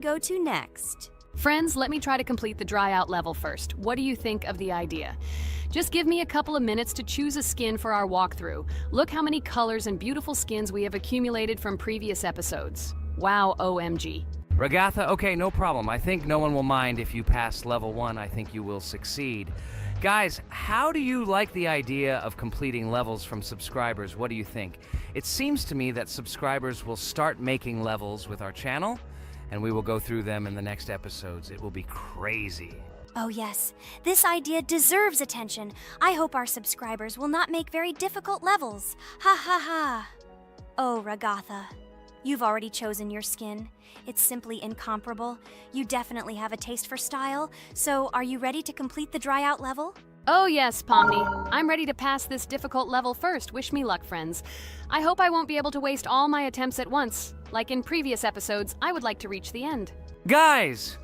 go to next? Friends, let me try to complete the dry out level first. What do you think of the idea? Just give me a couple of minutes to choose a skin for our walkthrough. Look how many colors and beautiful skins we have accumulated from previous episodes. Wow, OMG. Ragatha, okay, no problem. I think no one will mind if you pass level 1. I think you will succeed. Guys, how do you like the idea of completing levels from subscribers? What do you think? It seems to me that subscribers will start making levels with our channel, and we will go through them in the next episodes. It will be crazy. Oh yes, this idea deserves attention. I hope our subscribers will not make very difficult levels. Ha ha ha. Oh, Ragatha, you've already chosen your skin. It's simply incomparable. You definitely have a taste for style. So, are you ready to complete the dry out level? Oh yes, Pomni. I'm ready to pass this difficult level first. Wish me luck, friends. I hope I won't be able to waste all my attempts at once. Like in previous episodes, I would like to reach the end. Guys!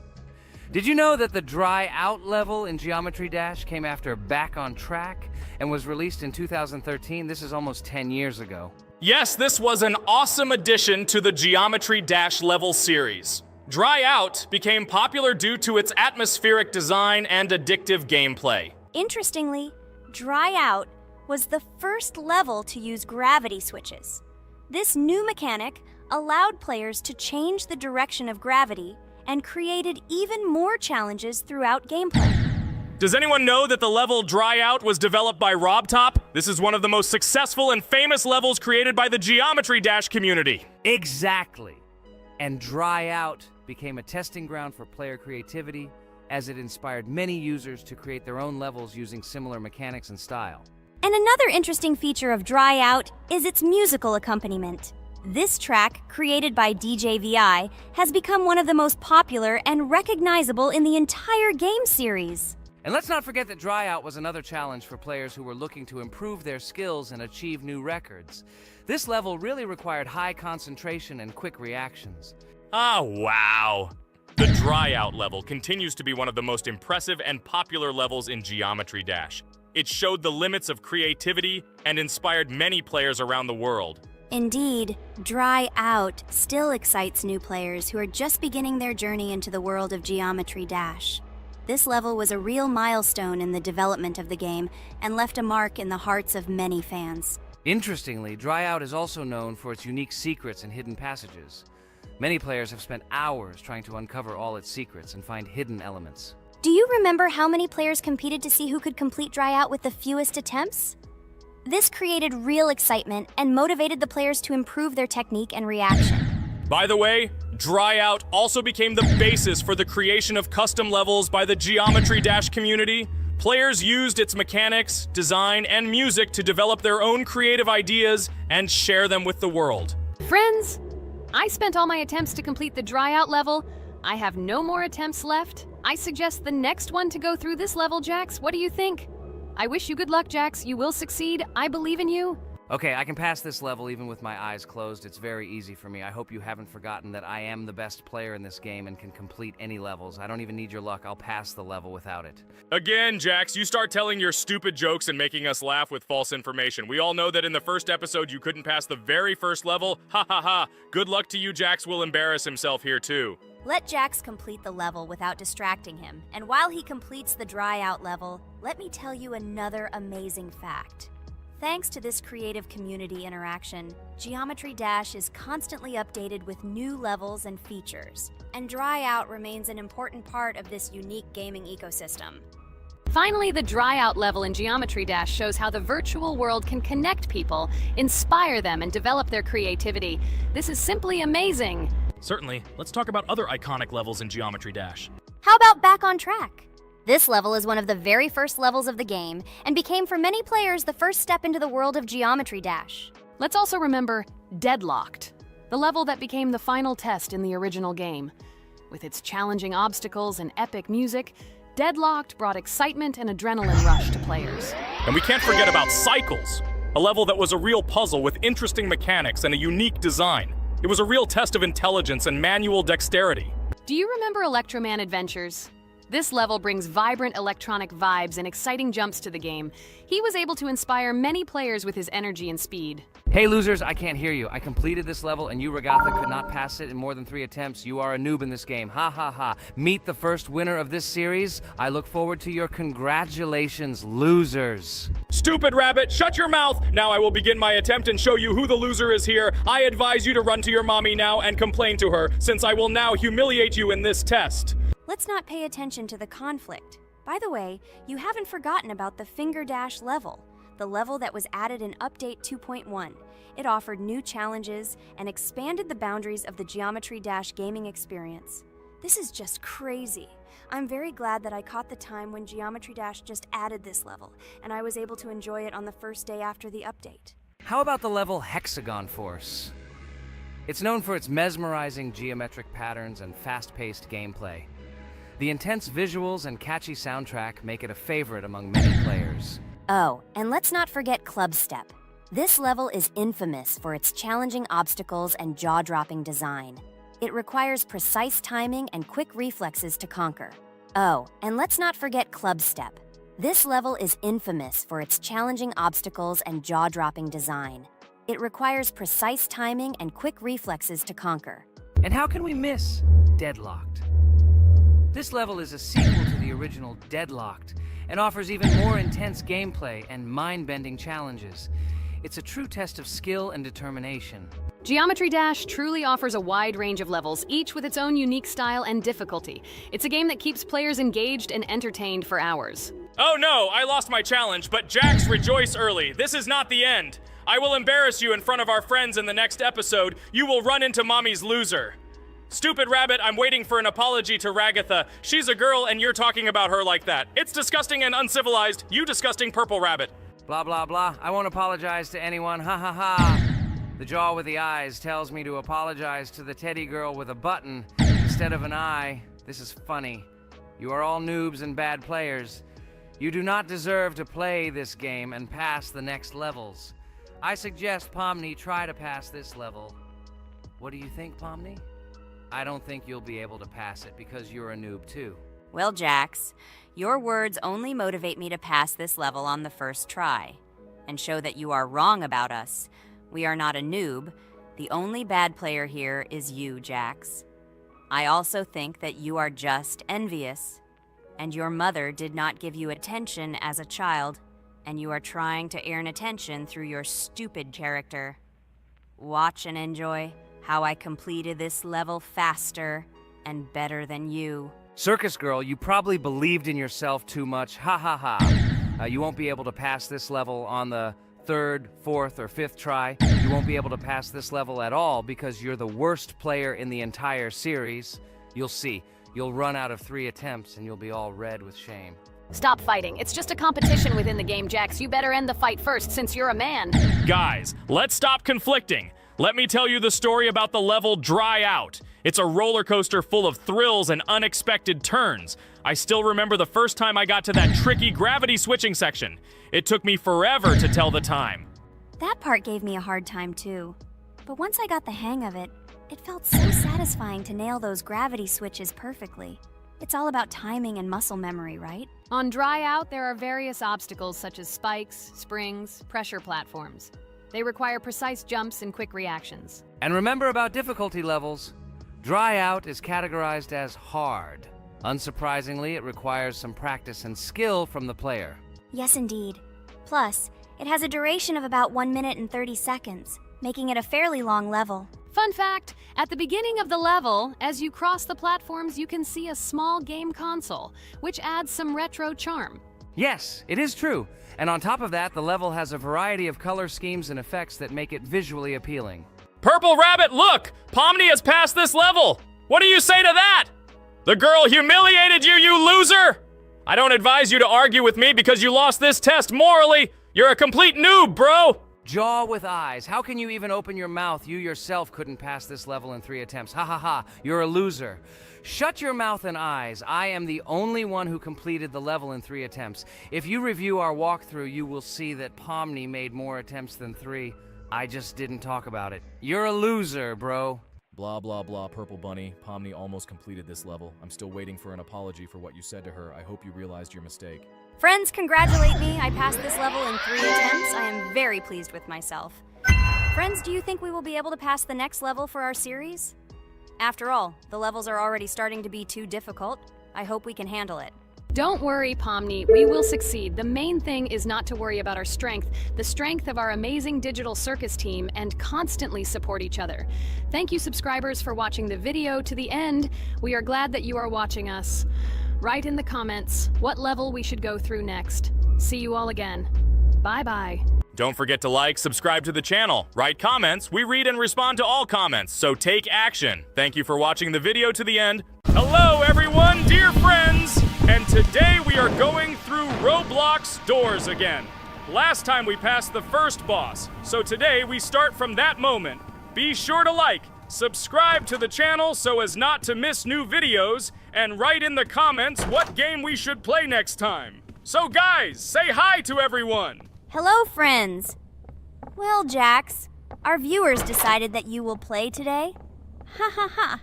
Did you know that the dry out level in Geometry Dash came after Back on Track and was released in 2013? This is almost 10 years ago. Yes, this was an awesome addition to the Geometry Dash level series. Dry Out became popular due to its atmospheric design and addictive gameplay. Interestingly, Dry Out was the first level to use gravity switches. This new mechanic allowed players to change the direction of gravity and created even more challenges throughout gameplay. Does anyone know that the level Dry Out was developed by RobTop? This is one of the most successful and famous levels created by the Geometry Dash community. Exactly. And Dry Out became a testing ground for player creativity, as it inspired many users to create their own levels using similar mechanics and style. And another interesting feature of Dry Out is its musical accompaniment. This track, created by DJ VI, has become one of the most popular and recognizable in the entire game series. And let's not forget that Dry Out was another challenge for players who were looking to improve their skills and achieve new records. This level really required high concentration and quick reactions. Ah, wow. The Dry Out level continues to be one of the most impressive and popular levels in Geometry Dash. It showed the limits of creativity and inspired many players around the world. Indeed, Dry Out still excites new players who are just beginning their journey into the world of Geometry Dash. This level was a real milestone in the development of the game and left a mark in the hearts of many fans. Interestingly, Dry Out is also known for its unique secrets and hidden passages. Many players have spent hours trying to uncover all its secrets and find hidden elements. Do you remember how many players competed to see who could complete Dry Out with the fewest attempts? This created real excitement and motivated the players to improve their technique and reaction. By the way, Dry Out also became the basis for the creation of custom levels by the Geometry Dash community. Players used its mechanics, design, and music to develop their own creative ideas and share them with the world. Friends, I spent all my attempts to complete the Dry Out level. I have no more attempts left. I suggest the next one to go through this level, Jax. What do you think? I wish you good luck, Jax. You will succeed. I believe in you. Okay, I can pass this level even with my eyes closed. It's very easy for me. I hope you haven't forgotten that I am the best player in this game and can complete any levels. I don't even need your luck. I'll pass the level without it. Again, Jax, you start telling your stupid jokes and making us laugh with false information. We all know that in the first episode you couldn't pass the very first level. Ha ha ha. Good luck to you. Jax will embarrass himself here too. Let Jax complete the level without distracting him. And while he completes the Dry Out level, let me tell you another amazing fact. Thanks to this creative community interaction, Geometry Dash is constantly updated with new levels and features, and Dry Out remains an important part of this unique gaming ecosystem. Finally, the Dry Out level in Geometry Dash shows how the virtual world can connect people, inspire them, and develop their creativity. This is simply amazing. Certainly. Let's talk about other iconic levels in Geometry Dash. How about Back on Track? This level is one of the very first levels of the game and became for many players the first step into the world of Geometry Dash. Let's also remember Deadlocked, the level that became the final test in the original game. With its challenging obstacles and epic music, Deadlocked brought excitement and adrenaline rush to players. And we can't forget about Cycles, a level that was a real puzzle with interesting mechanics and a unique design. It was a real test of intelligence and manual dexterity. Do you remember Electroman Adventures? This level brings vibrant electronic vibes and exciting jumps to the game. He was able to inspire many players with his energy and speed. Hey losers, I can't hear you. I completed this level and you, Ragatha, could not pass it in more than 3 attempts. You are a noob in this game. Ha ha ha. Meet the first winner of this series. I look forward to your congratulations, losers. Stupid rabbit, shut your mouth! Now I will begin my attempt and show you who the loser is here. I advise you to run to your mommy now and complain to her, since I will now humiliate you in this test. Let's not pay attention to the conflict. By the way, you haven't forgotten about the Finger Dash level, the level that was added in Update 2.1. It offered new challenges and expanded the boundaries of the Geometry Dash gaming experience. This is just crazy. I'm very glad that I caught the time when Geometry Dash just added this level, and I was able to enjoy it on the first day after the update. How about the level Hexagon Force? It's known for its mesmerizing geometric patterns and fast-paced gameplay. The intense visuals and catchy soundtrack make it a favorite among many players. Oh, and let's not forget Club Step. This level is infamous for its challenging obstacles and jaw-dropping design. It requires precise timing and quick reflexes to conquer. Oh, and let's not forget Club Step. This level is infamous for its challenging obstacles and jaw-dropping design. It requires precise timing and quick reflexes to conquer. And how can we miss Deadlocked? This level is a sequel to the original Deadlocked and offers even more intense gameplay and mind-bending challenges. It's a true test of skill and determination. Geometry Dash truly offers a wide range of levels, each with its own unique style and difficulty. It's a game that keeps players engaged and entertained for hours. Oh no, I lost my challenge, but Jax, rejoice early. This is not the end. I will embarrass you in front of our friends in the next episode. You will run into Mommy's loser. Stupid rabbit, I'm waiting for an apology to Ragatha. She's a girl and you're talking about her like that. It's disgusting and uncivilized, you disgusting purple rabbit. Blah, blah, blah. I won't apologize to anyone. Ha ha ha. The jaw with the eyes tells me to apologize to the teddy girl with a button instead of an eye. This is funny. You are all noobs and bad players. You do not deserve to play this game and pass the next levels. I suggest Pomni try to pass this level. What do you think, Pomni? I don't think you'll be able to pass it because you're a noob too. Well, Jax, your words only motivate me to pass this level on the first try, and show that you are wrong about us. We are not a noob. The only bad player here is you, Jax. I also think that you are just envious, and your mother did not give you attention as a child, and you are trying to earn attention through your stupid character. Watch and enjoy how I completed this level faster and better than you. Circus girl, you probably believed in yourself too much. Ha ha ha. You won't be able to pass this level on the 3rd, 4th, or 5th try. You won't be able to pass this level at all because you're the worst player in the entire series. You'll see. You'll run out of 3 attempts and you'll be all red with shame. Stop fighting. It's just a competition within the game, Jax. You better end the fight first since you're a man. Guys, let's stop conflicting. Let me tell you the story about the level Dry Out. It's a roller coaster full of thrills and unexpected turns. I still remember the first time I got to that tricky gravity switching section. It took me forever to tell the time. That part gave me a hard time too. But once I got the hang of it, it felt so satisfying to nail those gravity switches perfectly. It's all about timing and muscle memory, right? On Dry Out, there are various obstacles such as spikes, springs, pressure platforms. They require precise jumps and quick reactions. And remember about difficulty levels. Dry Out is categorized as hard. Unsurprisingly, it requires some practice and skill from the player. Yes, indeed. Plus, it has a duration of about 1 minute and 30 seconds, making it a fairly long level. Fun fact, at the beginning of the level, as you cross the platforms, you can see a small game console, which adds some retro charm. Yes, it is true. And on top of that, the level has a variety of color schemes and effects that make it visually appealing. Purple Rabbit, look! Pomni has passed this level! What do you say to that? The girl humiliated you, you loser! I don't advise you to argue with me because you lost this test morally. You're a complete noob, bro! Jaw with eyes. How can you even open your mouth? You yourself couldn't pass this level in 3 attempts. Ha ha ha. You're a loser. Shut your mouth and eyes. I am the only one who completed the level in 3 attempts. If you review our walkthrough, you will see that Pomni made more attempts than 3. I just didn't talk about it. You're a loser, bro. Blah blah blah, Purple Bunny. Pomni almost completed this level. I'm still waiting for an apology for what you said to her. I hope you realized your mistake. Friends, congratulate me. I passed this level in 3 attempts. I am very pleased with myself. Friends, do you think we will be able to pass the next level for our series? After all, the levels are already starting to be too difficult. I hope we can handle it. Don't worry, Pomni, we will succeed. The main thing is not to worry about our strength, the strength of our amazing digital circus team, and constantly support each other. Thank you, subscribers, for watching the video to the end. We are glad that you are watching us. Write in the comments what level we should go through next. See you all again. Bye-bye. Don't forget to like, subscribe to the channel, write comments. We read and respond to all comments, so take action. Thank you for watching the video to the end. Hello, everyone, dear friends! And today we are going through Roblox doors again. Last time we passed the first boss, so today we start from that moment. Be sure to like, subscribe to the channel so as not to miss new videos, and write in the comments what game we should play next time. So guys, say hi to everyone! Hello, friends. Well, Jax, our viewers decided that you will play today. Ha ha ha.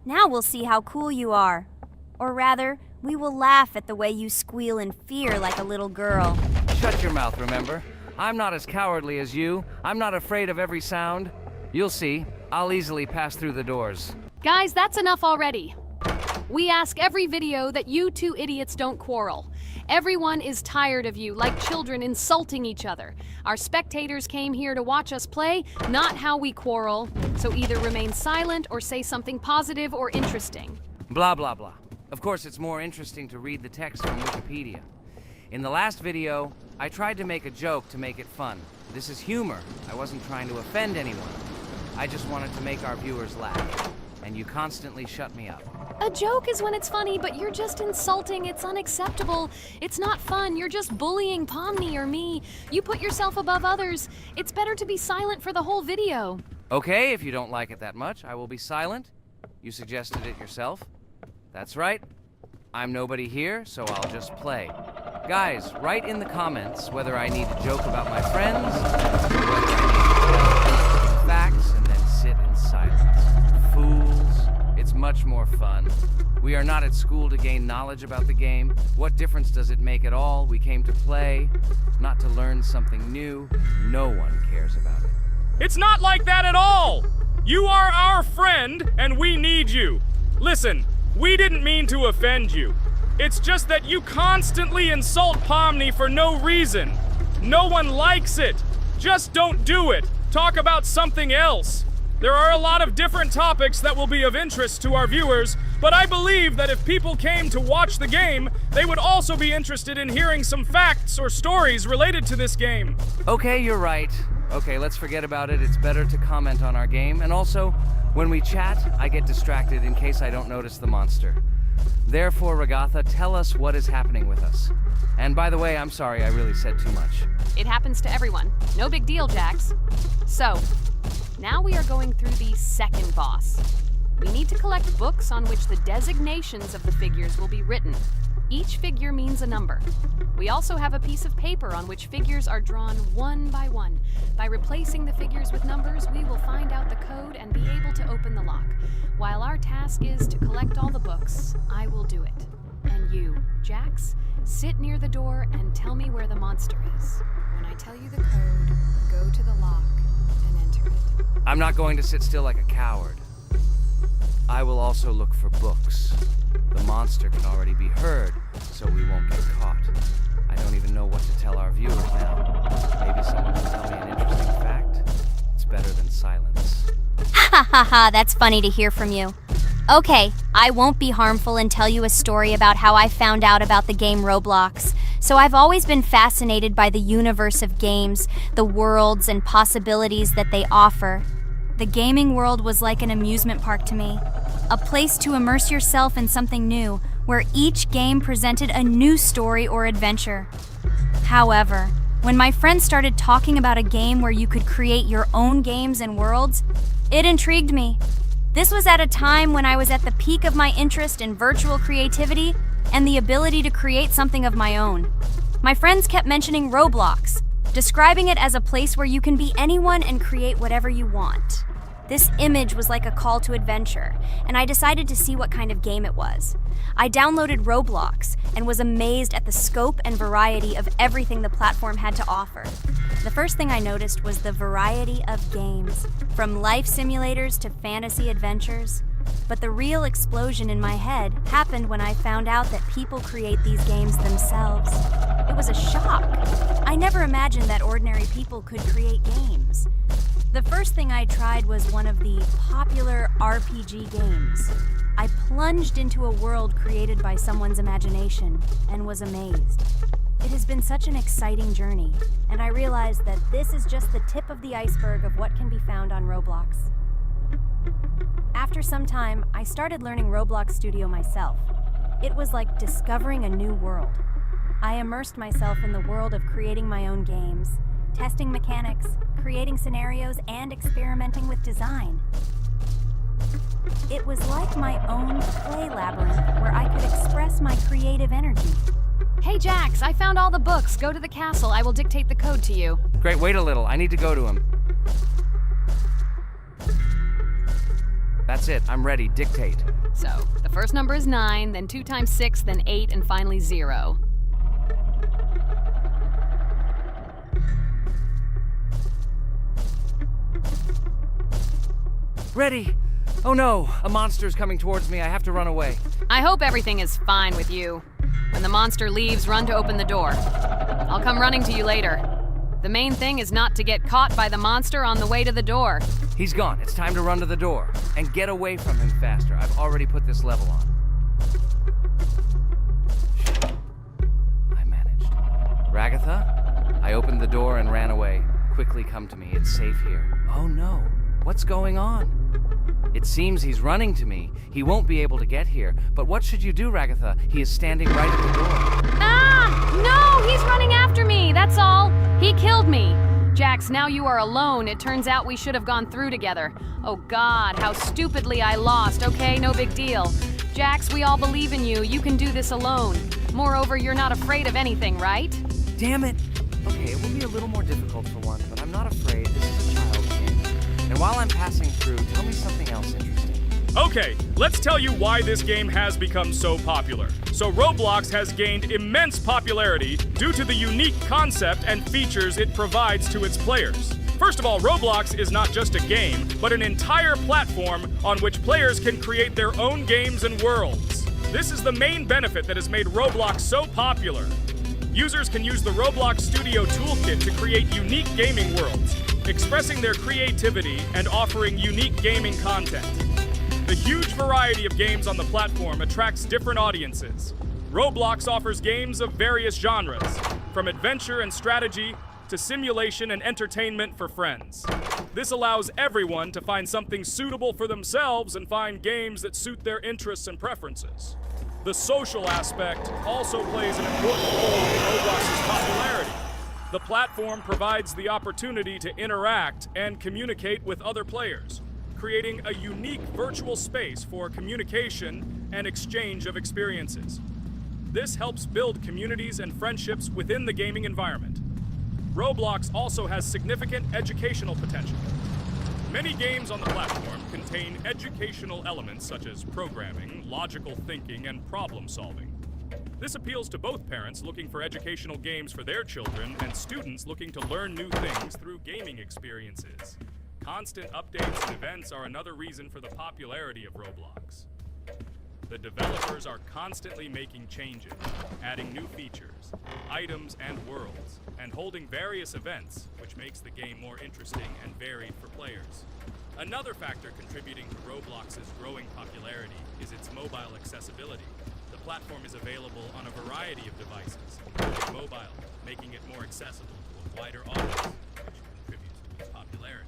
Now we'll see how cool you are. Or rather, we will laugh at the way you squeal in fear like a little girl. Shut your mouth, remember? I'm not as cowardly as you. I'm not afraid of every sound. You'll see. I'll easily pass through the doors. Guys, that's enough already. We ask every video that you two idiots don't quarrel. Everyone is tired of you, like children insulting each other. Our spectators came here to watch us play, not how we quarrel. So either remain silent or say something positive or interesting. Blah, blah, blah. Of course, it's more interesting to read the text from Wikipedia. In the last video, I tried to make a joke to make it fun. This is humor. I wasn't trying to offend anyone. I just wanted to make our viewers laugh. And you constantly shut me up. A joke is when it's funny, but you're just insulting. It's unacceptable. It's not fun. You're just bullying Pomni or me. You put yourself above others. It's better to be silent for the whole video. Okay, if you don't like it that much, I will be silent. You suggested it yourself. That's right. I'm nobody here, so I'll just play. Guys, write in the comments whether I need to joke about my friends, or whether I need to facts and then sit in silence. Fools. It's much more fun. We are not at school to gain knowledge about the game. What difference does it make at all? We came to play, not to learn something new. No one cares about it. It's not like that at all! You are our friend, and we need you. Listen, we didn't mean to offend you. It's just that you constantly insult Pomni for no reason. No one likes it. Just don't do it. Talk about something else. There are a lot of different topics that will be of interest to our viewers, but I believe that if people came to watch the game, they would also be interested in hearing some facts or stories related to this game. Okay, you're right. Okay, let's forget about it. It's better to comment on our game. And also, when we chat, I get distracted in case I don't notice the monster. Therefore, Ragatha, tell us what is happening with us. And by the way, I'm sorry I really said too much. It happens to everyone. No big deal, Jax. So, now we are going through the second boss. We need to collect books on which the designations of the figures will be written. Each figure means a number. We also have a piece of paper on which figures are drawn one by one. By replacing the figures with numbers, we will find out the code and be able to open the lock. While our task is to collect all the books, I will do it. And you, Jax, sit near the door and tell me where the monster is. When I tell you the code, go to the lock and enter it. I'm not going to sit still like a coward. I will also look for books. The monster can already be heard, so we won't get caught. I don't even know what to tell our viewers now. Maybe someone can tell me an interesting fact. It's better than silence. Ha ha ha, that's funny to hear from you. Okay, I won't be harmful and tell you a story about how I found out about the game Roblox. So I've always been fascinated by the universe of games, the worlds and possibilities that they offer. The gaming world was like an amusement park to me, a place to immerse yourself in something new, where each game presented a new story or adventure. However, when my friends started talking about a game where you could create your own games and worlds, it intrigued me. This was at a time when I was at the peak of my interest in virtual creativity and the ability to create something of my own. My friends kept mentioning Roblox, describing it as a place where you can be anyone and create whatever you want. This image was like a call to adventure, and I decided to see what kind of game it was. I downloaded Roblox and was amazed at the scope and variety of everything the platform had to offer. The first thing I noticed was the variety of games, from life simulators to fantasy adventures. But the real explosion in my head happened when I found out that people create these games themselves. It was a shock. I never imagined that ordinary people could create games. The first thing I tried was one of the popular RPG games. I plunged into a world created by someone's imagination and was amazed. It has been such an exciting journey, and I realized that this is just the tip of the iceberg of what can be found on Roblox. After some time, I started learning Roblox Studio myself. It was like discovering a new world. I immersed myself in the world of creating my own games, testing mechanics, creating scenarios, and experimenting with design. It was like my own play labyrinth where I could express my creative energy. Hey Jax, I found all the books. Go to the castle. I will dictate the code to you. Great, wait a little. I need to go to him. That's it. I'm ready. Dictate. So, the first number is 9, then 2 times 6, then 8, and finally 0. Ready. Oh no, a monster's coming towards me. I have to run away. I hope everything is fine with you. When the monster leaves, run to open the door. I'll come running to you later. The main thing is not to get caught by the monster on the way to the door. He's gone. It's time to run to the door and get away from him faster. I've already put this level on. I managed. Ragatha? I opened the door and ran away. Quickly come to me. It's safe here. Oh no. What's going on? It seems he's running to me. He won't be able to get here. But what should you do, Ragatha? He is standing right at the door. Ah! No! He's running after me! That's all! He killed me! Jax, now you are alone. It turns out we should have gone through together. Oh God, how stupidly I lost. Okay, no big deal. Jax, we all believe in you. You can do this alone. Moreover, you're not afraid of anything, right? Damn it! Okay, it will be a little more difficult for one, but I'm not afraid. This is a child's game. And while I'm passing through, tell me something else interesting. Okay, let's tell you why this game has become so popular. So Roblox has gained immense popularity due to the unique concept and features it provides to its players. First of all, Roblox is not just a game, but an entire platform on which players can create their own games and worlds. This is the main benefit that has made Roblox so popular. Users can use the Roblox Studio toolkit to create unique gaming worlds, expressing their creativity and offering unique gaming content. The huge variety of games on the platform attracts different audiences. Roblox offers games of various genres, from adventure and strategy to simulation and entertainment for friends. This allows everyone to find something suitable for themselves and find games that suit their interests and preferences. The social aspect also plays an important role in Roblox's popularity. The platform provides the opportunity to interact and communicate with other players, creating a unique virtual space for communication and exchange of experiences. This helps build communities and friendships within the gaming environment. Roblox also has significant educational potential. Many games on the platform contain educational elements such as programming, logical thinking, and problem solving. This appeals to both parents looking for educational games for their children and students looking to learn new things through gaming experiences. Constant updates and events are another reason for the popularity of Roblox. The developers are constantly making changes, adding new features, items, and worlds, and holding various events, which makes the game more interesting and varied for players. Another factor contributing to Roblox's growing popularity is its mobile accessibility. The platform is available on a variety of devices, including mobile, making it more accessible to a wider audience, which contributes to its popularity.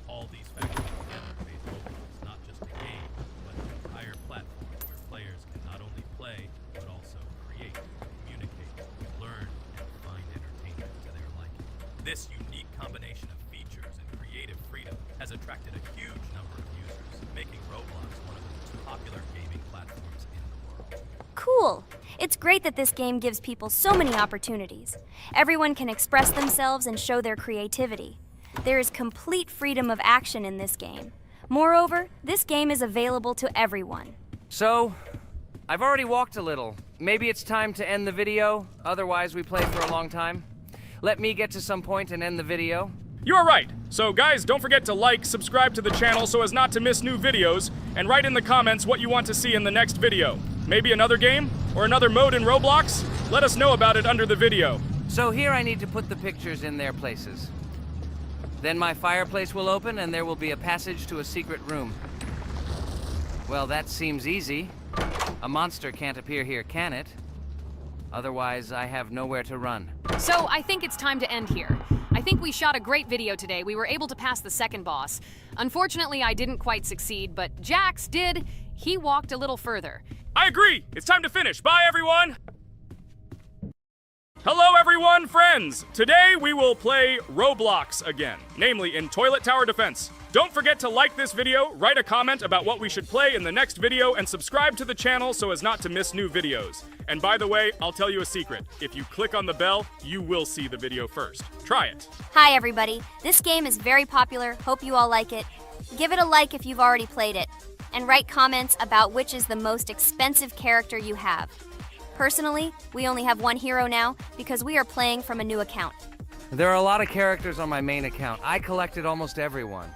All these factors together made Roblox not just a game, but an entire platform where players can not only play, but also create, communicate, learn, and find entertainment to their liking. This unique combination of features and creative freedom has attracted a huge number of users, making Roblox one of the most popular gaming platforms in the world. Cool! It's great that this game gives people so many opportunities. Everyone can express themselves and show their creativity. There is complete freedom of action in this game. Moreover, this game is available to everyone. So, I've already walked a little. Maybe it's time to end the video, otherwise we play for a long time. Let me get to some point and end the video. You are right. So guys, don't forget to like, subscribe to the channel so as not to miss new videos, and write in the comments what you want to see in the next video. Maybe another game? Or another mode in Roblox? Let us know about it under the video. So here I need to put the pictures in their places. Then my fireplace will open and there will be a passage to a secret room. Well, that seems easy. A monster can't appear here, can it? Otherwise, I have nowhere to run. So I think it's time to end here. I think we shot a great video today. We were able to pass the second boss. Unfortunately, I didn't quite succeed, but Jax did. He walked a little further. I agree! It's time to finish. Bye, everyone! Hello, everyone, friends! Today we will play Roblox again, namely in Toilet Tower Defense. Don't forget to like this video, write a comment about what we should play in the next video, and subscribe to the channel so as not to miss new videos. And by the way, I'll tell you a secret. If you click on the bell, you will see the video first. Try it. Hi everybody, this game is very popular, hope you all like it. Give it a like if you've already played it, and write comments about which is the most expensive character you have. Personally, we only have one hero now because we are playing from a new account. There are a lot of characters on my main account. I collected almost everyone.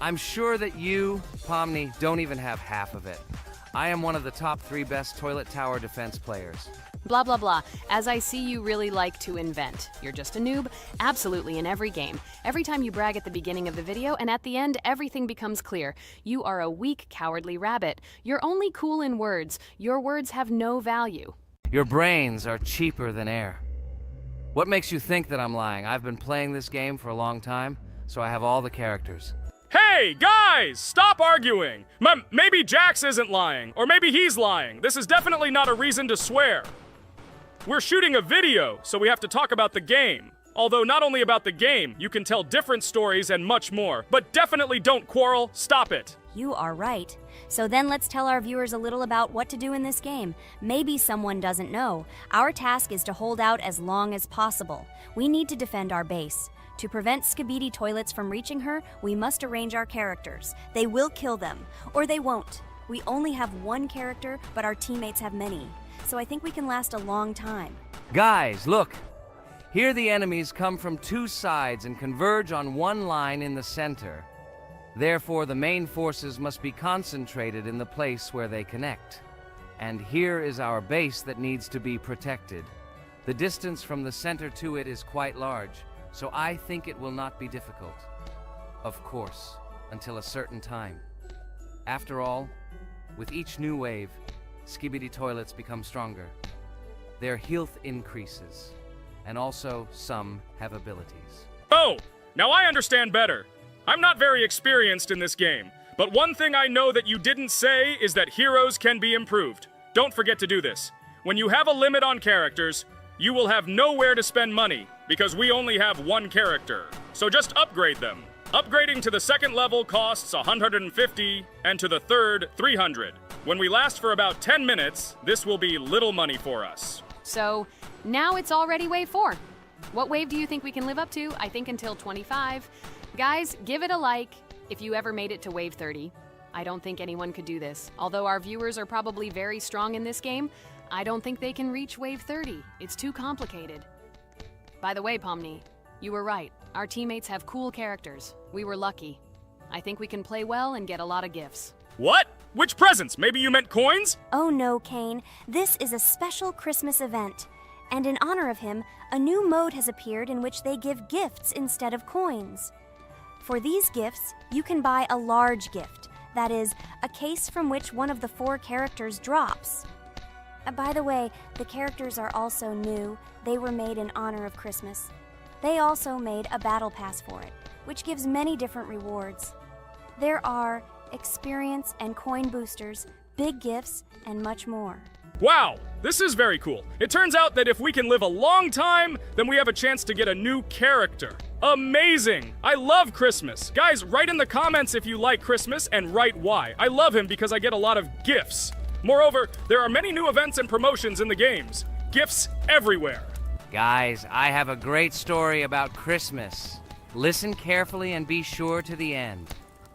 I'm sure that you, Pomni, don't even have half of it. I am one of the top 3 best Toilet Tower Defense players. Blah, blah, blah. As I see, you really like to invent. You're just a noob? Absolutely, in every game. Every time you brag at the beginning of the video, and at the end, everything becomes clear. You are a weak, cowardly rabbit. You're only cool in words. Your words have no value. Your brains are cheaper than air. What makes you think that I'm lying? I've been playing this game for a long time, so I have all the characters. Hey, guys! Stop arguing! Maybe Jax isn't lying, or maybe he's lying. This is definitely not a reason to swear. We're shooting a video, so we have to talk about the game. Although not only about the game, you can tell different stories and much more. But definitely don't quarrel. Stop it. You are right. So then let's tell our viewers a little about what to do in this game. Maybe someone doesn't know. Our task is to hold out as long as possible. We need to defend our base. To prevent Skibidi Toilets from reaching her, we must arrange our characters. They will kill them, or they won't. We only have one character, but our teammates have many. So I think we can last a long time. Guys, look! Here the enemies come from 2 sides and converge on one line in the center. Therefore, the main forces must be concentrated in the place where they connect. And here is our base that needs to be protected. The distance from the center to it is quite large, so I think it will not be difficult. Of course, until a certain time. After all, with each new wave, Skibidi Toilets become stronger. Their health increases, and also some have abilities. Oh, now I understand better. I'm not very experienced in this game, but one thing I know that you didn't say is that heroes can be improved. Don't forget to do this. When you have a limit on characters, you will have nowhere to spend money, because we only have one character. So just upgrade them. Upgrading to the 2nd level costs 150, and to the 3rd, 300. When we last for about 10 minutes, this will be little money for us. So now it's already wave 4. What wave do you think we can live up to? I think until 25. Guys, give it a like if you ever made it to wave 30. I don't think anyone could do this. Although our viewers are probably very strong in this game, I don't think they can reach wave 30. It's too complicated. By the way, Pomni, you were right. Our teammates have cool characters. We were lucky. I think we can play well and get a lot of gifts. What? Which presents? Maybe you meant coins? Oh no, Kane. This is a special Christmas event. And in honor of him, a new mode has appeared in which they give gifts instead of coins. For these gifts, you can buy a large gift. That is, a case from which one of the 4 characters drops. By the way, the characters are also new. They were made in honor of Christmas. They also made a battle pass for it, which gives many different rewards. There are experience and coin boosters, big gifts, and much more. Wow, this is very cool. It turns out that if we can live a long time, then we have a chance to get a new character. Amazing! I love Christmas. Guys, write in the comments if you like Christmas and write why. I love him because I get a lot of gifts. Moreover, there are many new events and promotions in the games. Gifts everywhere. Guys, I have a great story about Christmas. Listen carefully and be sure to the end.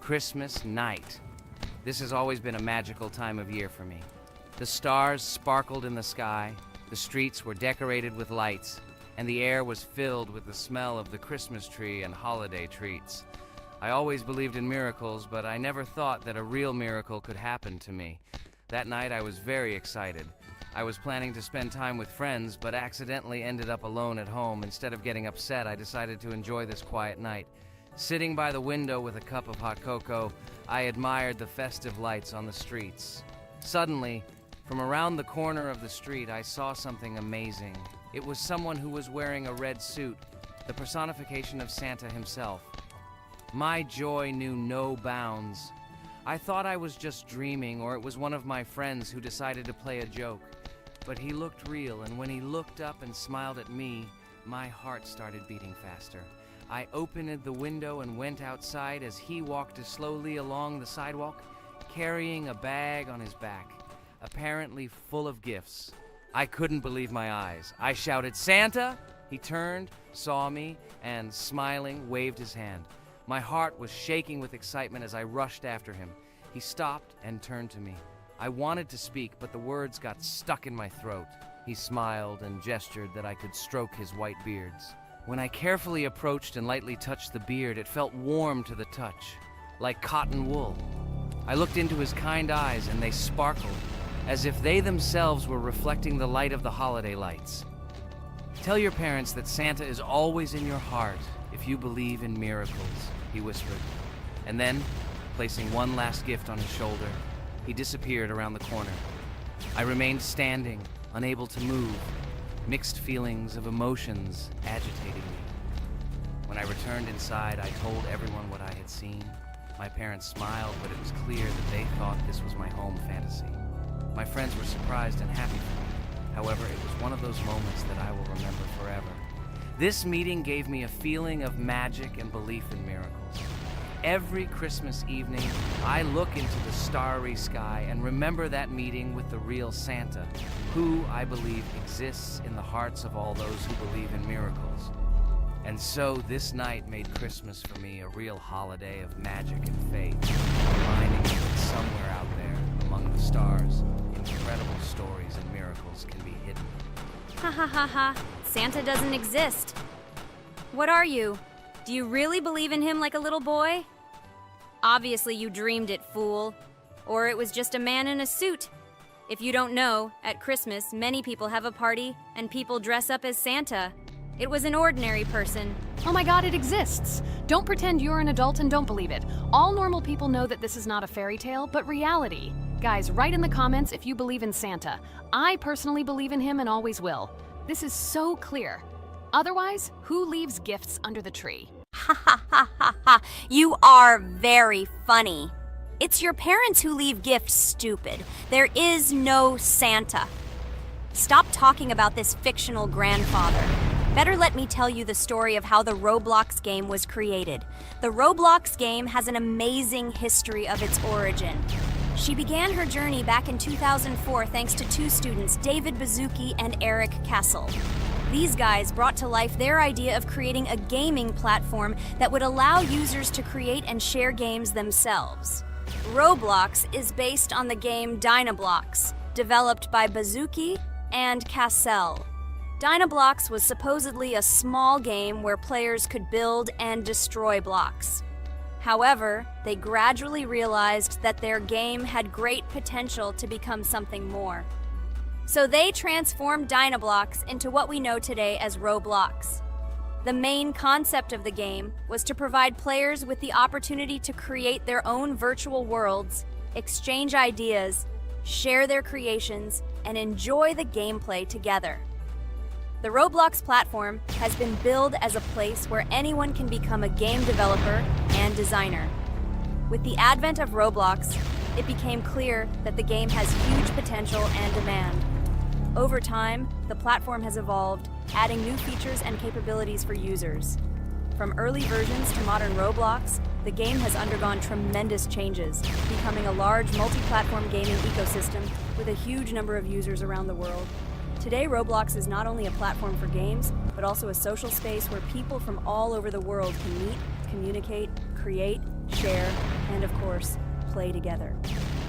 Christmas night. This has always been a magical time of year for me. The stars sparkled in the sky, the streets were decorated with lights, and the air was filled with the smell of the Christmas tree and holiday treats. I always believed in miracles, but I never thought that a real miracle could happen to me. That night I was very excited. I was planning to spend time with friends, but accidentally ended up alone at home. Instead of getting upset, I decided to enjoy this quiet night. Sitting by the window with a cup of hot cocoa, I admired the festive lights on the streets. Suddenly, from around the corner of the street, I saw something amazing. It was someone who was wearing a red suit, the personification of Santa himself. My joy knew no bounds. I thought I was just dreaming, or it was one of my friends who decided to play a joke. But he looked real, and when he looked up and smiled at me, my heart started beating faster. I opened the window and went outside as he walked slowly along the sidewalk, carrying a bag on his back, apparently full of gifts. I couldn't believe my eyes. I shouted, "Santa!" He turned, saw me, and smiling, waved his hand. My heart was shaking with excitement as I rushed after him. He stopped and turned to me. I wanted to speak, but the words got stuck in my throat. He smiled and gestured that I could stroke his white beards. When I carefully approached and lightly touched the beard, it felt warm to the touch, like cotton wool. I looked into his kind eyes, and they sparkled, as if they themselves were reflecting the light of the holiday lights. "Tell your parents that Santa is always in your heart if you believe in miracles," he whispered. And then, placing one last gift on his shoulder, he disappeared around the corner. I remained standing, unable to move, mixed feelings of emotions agitating me. When I returned inside, I told everyone what I had seen. My parents smiled, but it was clear that they thought this was my home fantasy. My friends were surprised and happy for me. However, it was one of those moments that I will remember forever. This meeting gave me a feeling of magic and belief in miracles. Every Christmas evening, I look into the starry sky and remember that meeting with the real Santa, who, I believe, exists in the hearts of all those who believe in miracles. And so this night made Christmas for me a real holiday of magic and faith, reminding me that somewhere out there, among the stars, incredible stories and miracles can be hidden. Ha ha ha ha. Santa doesn't exist. What are you? Do you really believe in him like a little boy? Obviously you dreamed it, fool. Or it was just a man in a suit. If you don't know, at Christmas, many people have a party and people dress up as Santa. It was an ordinary person. Oh my god, it exists! Don't pretend you're an adult and don't believe it. All normal people know that this is not a fairy tale, but reality. Guys, write in the comments if you believe in Santa. I personally believe in him and always will. This is so clear. Otherwise, who leaves gifts under the tree? Ha ha ha ha ha. You are very funny. It's your parents who leave gifts, stupid. There is no Santa. Stop talking about this fictional grandfather. Better let me tell you the story of how the Roblox game was created. The Roblox game has an amazing history of its origin. She began her journey back in 2004 thanks to two students, David Bazuki and Eric Kessel. These guys brought to life their idea of creating a gaming platform that would allow users to create and share games themselves. Roblox is based on the game Dynablox, developed by Bazuki and Cassell. Dynablox was supposedly a small game where players could build and destroy blocks. However, they gradually realized that their game had great potential to become something more. So they transformed Dynablox into what we know today as Roblox. The main concept of the game was to provide players with the opportunity to create their own virtual worlds, exchange ideas, share their creations, and enjoy the gameplay together. The Roblox platform has been billed as a place where anyone can become a game developer and designer. With the advent of Roblox, it became clear that the game has huge potential and demand. Over time, the platform has evolved, adding new features and capabilities for users. From early versions to modern Roblox, the game has undergone tremendous changes, becoming a large multi-platform gaming ecosystem with a huge number of users around the world. Today, Roblox is not only a platform for games, but also a social space where people from all over the world can meet, communicate, create, share, and of course, play together.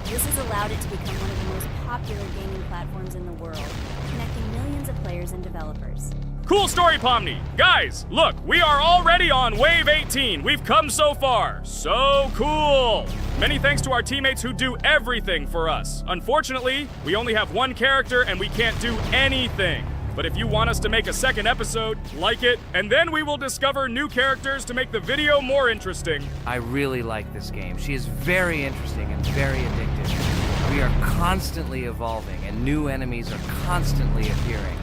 This has allowed it to become one of the most popular gaming platforms in the world, connecting millions of players and developers. Cool story, Pomni. Guys, look, we are already on Wave 18. We've come so far. So cool. Many thanks to our teammates who do everything for us. Unfortunately, we only have one character and we can't do anything. But if you want us to make a second episode, like it, and then we will discover new characters to make the video more interesting. I really like this game. She is very interesting and very addictive. We are constantly evolving and new enemies are constantly appearing.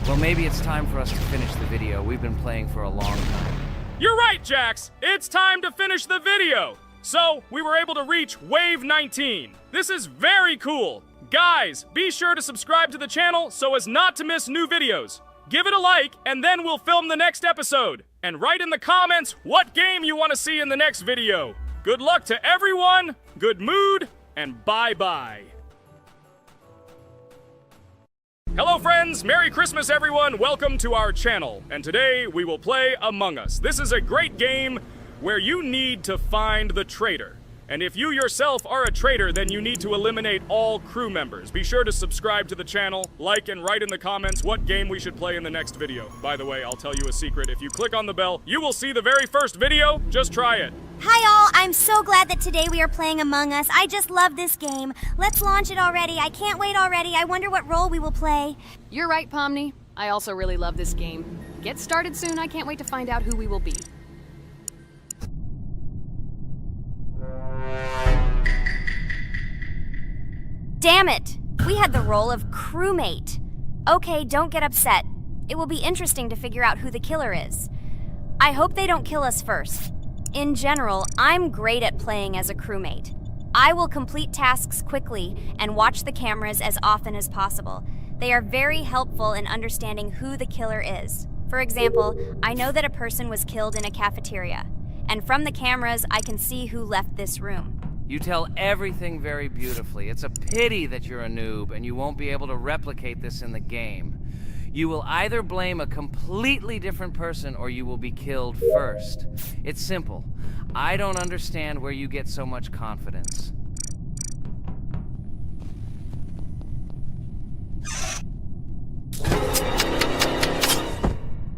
Well, maybe it's time for us to finish the video. We've been playing for a long time. You're right, Jax. It's time to finish the video. So, we were able to reach Wave 19. This is very cool. Guys, be sure to subscribe to the channel so as not to miss new videos. Give it a like, and then we'll film the next episode. And write in the comments what game you want to see in the next video. Good luck to everyone, good mood, and bye-bye. Hello friends, Merry Christmas everyone, welcome to our channel. And today we will play Among Us. This is a great game where you need to find the traitor. And if you yourself are a traitor, then you need to eliminate all crew members. Be sure to subscribe to the channel, like and write in the comments what game we should play in the next video. By the way, I'll tell you a secret. If you click on the bell, you will see the very first video. Just try it. Hi all, I'm so glad that today we are playing Among Us. I just love this game. Let's launch it already. I can't wait already. I wonder what role we will play. You're right, Pomni. I also really love this game. Get started soon. I can't wait to find out who we will be. Damn it! We had the role of crewmate. Okay, don't get upset. It will be interesting to figure out who the killer is. I hope they don't kill us first. In general, I'm great at playing as a crewmate. I will complete tasks quickly and watch the cameras as often as possible. They are very helpful in understanding who the killer is. For example, I know that a person was killed in a cafeteria, and from the cameras, I can see who left this room. You tell everything very beautifully. It's a pity that you're a noob and you won't be able to replicate this in the game. You will either blame a completely different person or you will be killed first. It's simple. I don't understand where you get so much confidence.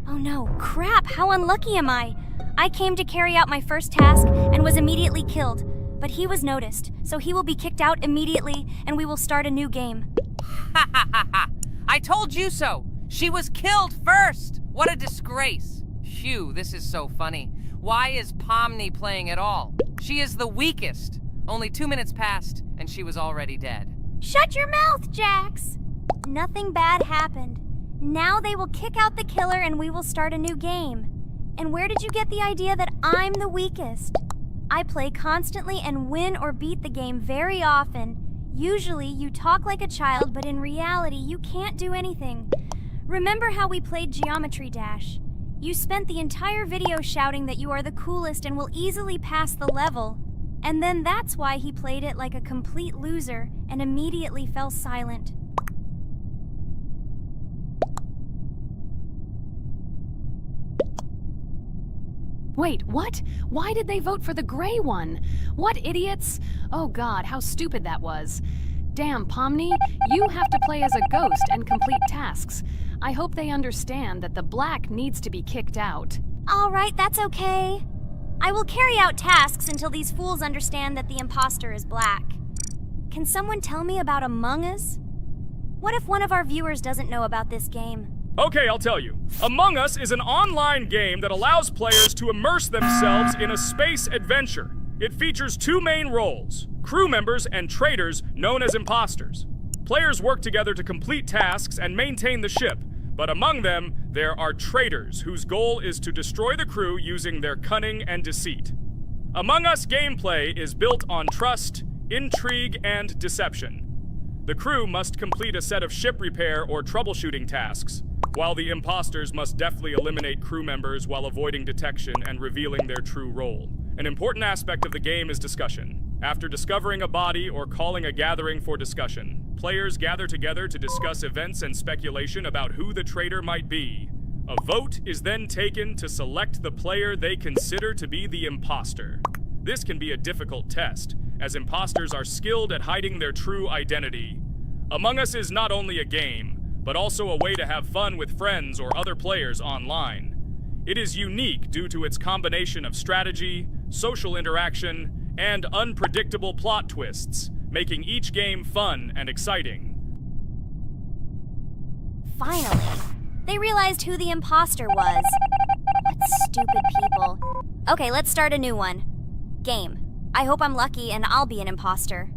Oh no, crap, how unlucky am I? I came to carry out my first task and was immediately killed. But he was noticed, so he will be kicked out immediately, and we will start a new game. Ha ha ha ha! I told you so! She was killed first! What a disgrace! Phew, this is so funny. Why is Pomni playing at all? She is the weakest. Only 2 minutes passed, and she was already dead. Shut your mouth, Jax! Nothing bad happened. Now they will kick out the killer and we will start a new game. And where did you get the idea that I'm the weakest? I play constantly and win or beat the game very often. Usually you talk like a child, but in reality you can't do anything. Remember how we played Geometry Dash? You spent the entire video shouting that you are the coolest and will easily pass the level. And then that's why he played it like a complete loser and immediately fell silent. Wait, what? Why did they vote for the gray one? What idiots? Oh god, how stupid that was. Damn, Pomni, you have to play as a ghost and complete tasks. I hope they understand that the black needs to be kicked out. All right, that's okay. I will carry out tasks until these fools understand that the imposter is black. Can someone tell me about Among Us? What if one of our viewers doesn't know about this game? Okay, I'll tell you. Among Us is an online game that allows players to immerse themselves in a space adventure. It features 2 main roles, crew members and traitors known as imposters. Players work together to complete tasks and maintain the ship, but among them, there are traitors whose goal is to destroy the crew using their cunning and deceit. Among Us gameplay is built on trust, intrigue, and deception. The crew must complete a set of ship repair or troubleshooting tasks, while the imposters must deftly eliminate crew members while avoiding detection and revealing their true role. An important aspect of the game is discussion. After discovering a body or calling a gathering for discussion, players gather together to discuss events and speculation about who the traitor might be. A vote is then taken to select the player they consider to be the imposter. This can be a difficult test, as imposters are skilled at hiding their true identity. Among Us is not only a game, but also a way to have fun with friends or other players online. It is unique due to its combination of strategy, social interaction, and unpredictable plot twists, making each game fun and exciting. Finally, they realized who the imposter was. What stupid people. Okay, let's start a new one. Game. I hope I'm lucky and I'll be an imposter.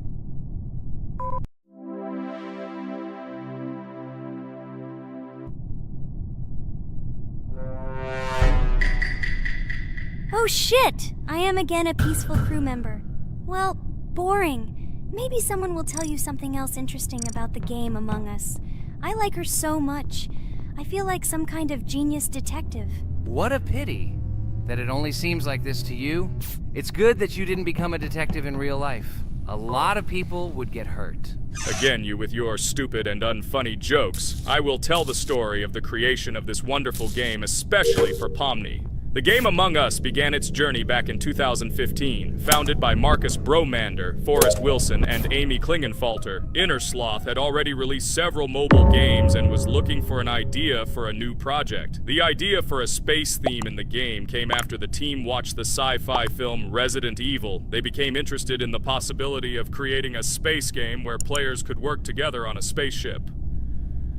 Oh shit! I am again a peaceful crew member. Well, boring. Maybe someone will tell you something else interesting about the game Among Us. I like her so much. I feel like some kind of genius detective. What a pity that it only seems like this to you. It's good that you didn't become a detective in real life. A lot of people would get hurt. Again, you with your stupid and unfunny jokes. I will tell the story of the creation of this wonderful game, especially for Pomni. The game Among Us began its journey back in 2015. Founded by Marcus Bromander, Forrest Wilson, and Amy Klingenfalter, Innersloth had already released several mobile games and was looking for an idea for a new project. The idea for a space theme in the game came after the team watched the sci-fi film Resident Evil. They became interested in the possibility of creating a space game where players could work together on a spaceship.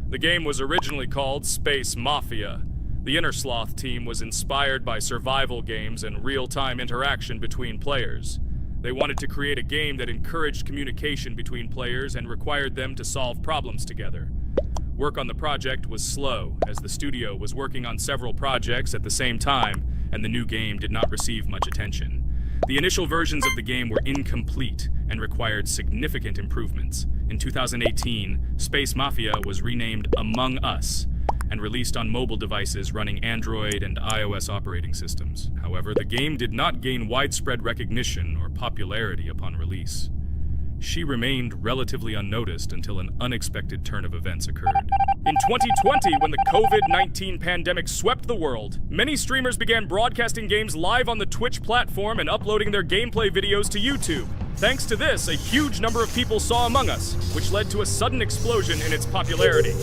The game was originally called Space Mafia. The Innersloth team was inspired by survival games and real-time interaction between players. They wanted to create a game that encouraged communication between players and required them to solve problems together. Work on the project was slow, as the studio was working on several projects at the same time, and the new game did not receive much attention. The initial versions of the game were incomplete and required significant improvements. In 2018, Space Mafia was renamed Among Us, and released on mobile devices running Android and iOS operating systems. However, the game did not gain widespread recognition or popularity upon release. She remained relatively unnoticed until an unexpected turn of events occurred. In 2020, when the COVID-19 pandemic swept the world, many streamers began broadcasting games live on the Twitch platform and uploading their gameplay videos to YouTube. Thanks to this, a huge number of people saw Among Us, which led to a sudden explosion in its popularity.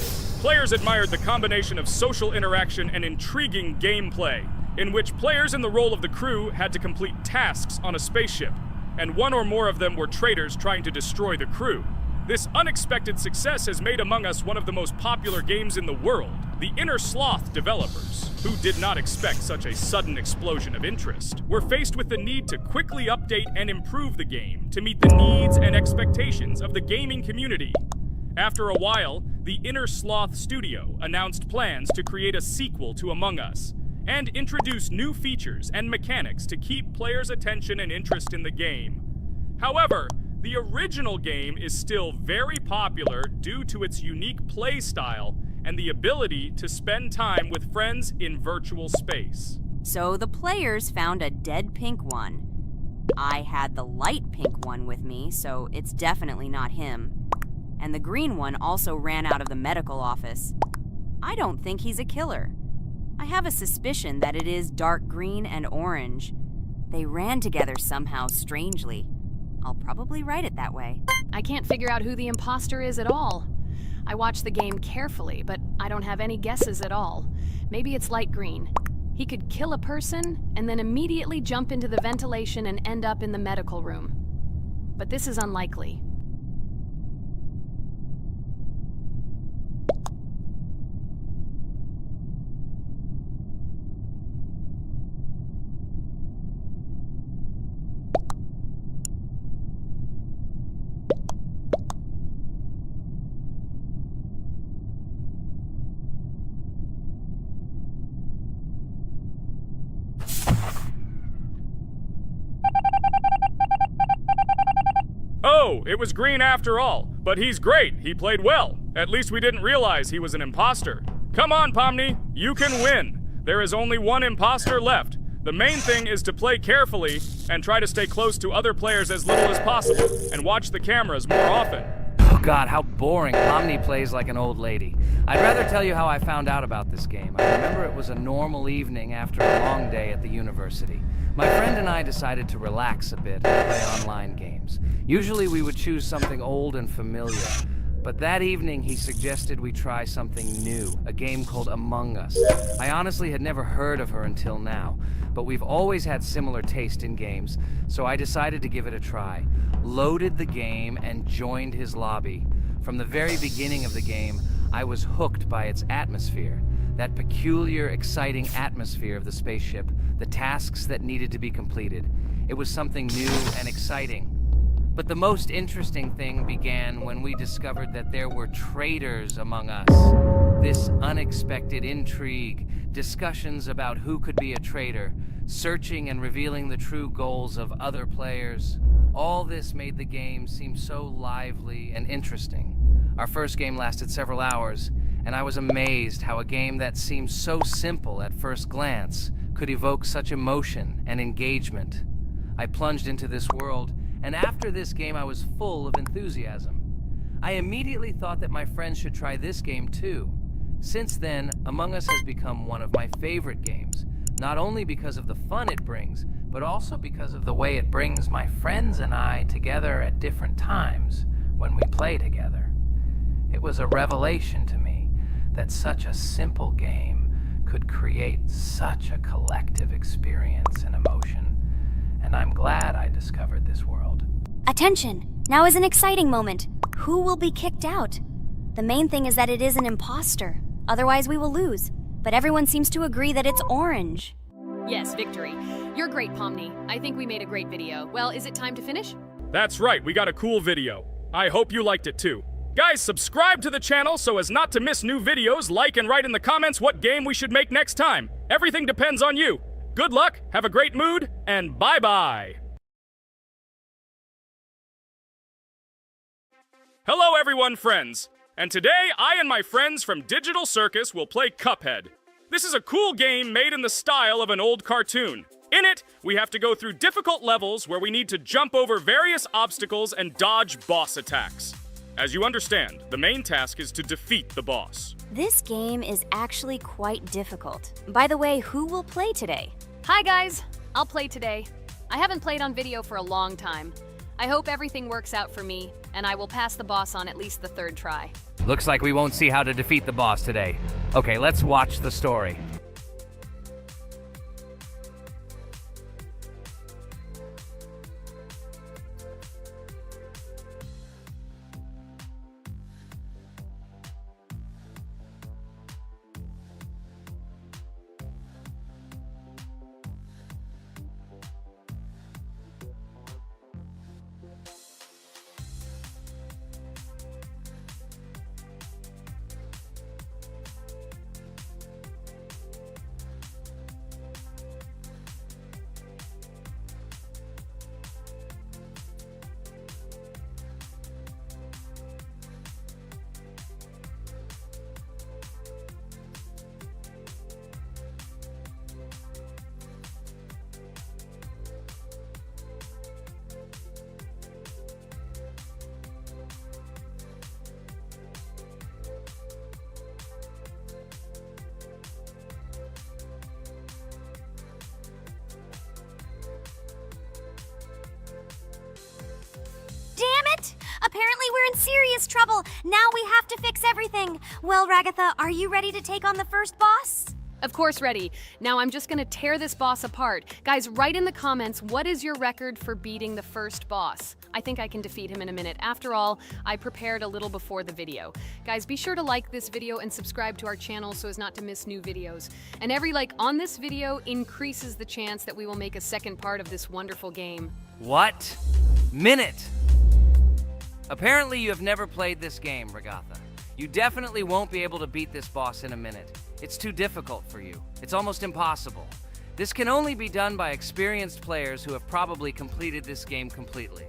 Players admired the combination of social interaction and intriguing gameplay, in which players in the role of the crew had to complete tasks on a spaceship, and one or more of them were traitors trying to destroy the crew. This unexpected success has made Among Us one of the most popular games in the world. The Innersloth developers, who did not expect such a sudden explosion of interest, were faced with the need to quickly update and improve the game to meet the needs and expectations of the gaming community. After a while, the Innersloth studio announced plans to create a sequel to Among Us and introduce new features and mechanics to keep players' attention and interest in the game. However, the original game is still very popular due to its unique play style and the ability to spend time with friends in virtual space. So the players found a dead pink one. I had the light pink one with me, so it's definitely not him. And the green one also ran out of the medical office. I don't think he's a killer. I have a suspicion that it is dark green and orange. They ran together somehow strangely. I'll probably write it that way. I can't figure out who the imposter is at all. I watched the game carefully, but I don't have any guesses at all. Maybe it's light green. He could kill a person and then immediately jump into the ventilation and end up in the medical room. But this is unlikely. Oh, it was green after all. But he's great. He played well. At least we didn't realize he was an imposter. Come on, Pomni. You can win. There is only one imposter left. The main thing is to play carefully and try to stay close to other players as little as possible and watch the cameras more often. God, how boring. Pomni plays like an old lady. I'd rather tell you how I found out about this game. I remember it was a normal evening after a long day at the university. My friend and I decided to relax a bit and play online games. Usually we would choose something old and familiar, but that evening he suggested we try something new, a game called Among Us. I honestly had never heard of her until now, but we've always had similar taste in games, so I decided to give it a try. Loaded the game and joined his lobby. From the very beginning of the game, I was hooked by its atmosphere. That peculiar, exciting atmosphere of the spaceship, the tasks that needed to be completed. It was something new and exciting. But the most interesting thing began when we discovered that there were traitors among us. This unexpected intrigue, discussions about who could be a traitor, searching and revealing the true goals of other players. All this made the game seem so lively and interesting. Our first game lasted several hours, and I was amazed how a game that seemed so simple at first glance could evoke such emotion and engagement. I plunged into this world, and after this game I was full of enthusiasm. I immediately thought that my friends should try this game too. Since then, Among Us has become one of my favorite games, not only because of the fun it brings, but also because of the way it brings my friends and I together at different times when we play together. It was a revelation to me that such a simple game could create such a collective experience and emotion, and I'm glad I discovered this world. Attention! Now is an exciting moment. Who will be kicked out? The main thing is that it is an imposter. Otherwise we will lose. But everyone seems to agree that it's orange. Yes, victory. You're great, Pomni. I think we made a great video. Well, is it time to finish? That's right, we got a cool video. I hope you liked it too. Guys, subscribe to the channel so as not to miss new videos, like and write in the comments what game we should make next time. Everything depends on you. Good luck, have a great mood, and bye-bye. Hello everyone, friends. And today, I and my friends from Digital Circus will play CupHead. This is a cool game made in the style of an old cartoon. In it, we have to go through difficult levels where we need to jump over various obstacles and dodge boss attacks. As you understand, the main task is to defeat the boss. This game is actually quite difficult. By the way, who will play today? Hi guys, I'll play today. I haven't played on video for a long time. I hope everything works out for me, and I will pass the boss on at least the third try. Looks like we won't see how to defeat the boss today. Okay, let's watch the story. Apparently we're in serious trouble. Now we have to fix everything. Well, Ragatha, are you ready to take on the first boss? Of course, ready. Now I'm just gonna tear this boss apart. Guys, write in the comments, what is your record for beating the first boss? I think I can defeat him in a minute. After all, I prepared a little before the video. Guys, be sure to like this video and subscribe to our channel so as not to miss new videos. And every like on this video increases the chance that we will make a second part of this wonderful game. What? Minute! Apparently you have never played this game, Ragatha. You definitely won't be able to beat this boss in a minute. It's too difficult for you. It's almost impossible. This can only be done by experienced players who have probably completed this game completely.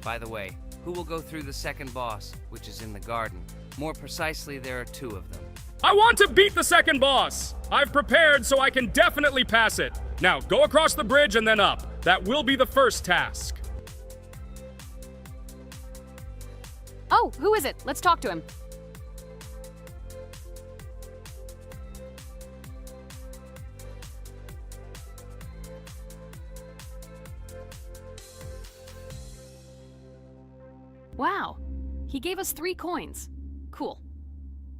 By the way, who will go through the second boss, which is in the garden? More precisely, there are two of them. I want to beat the second boss! I've prepared so I can definitely pass it. Now, go across the bridge and then up. That will be the first task. Oh, who is it? Let's talk to him. Wow, he gave us 3 coins. Cool.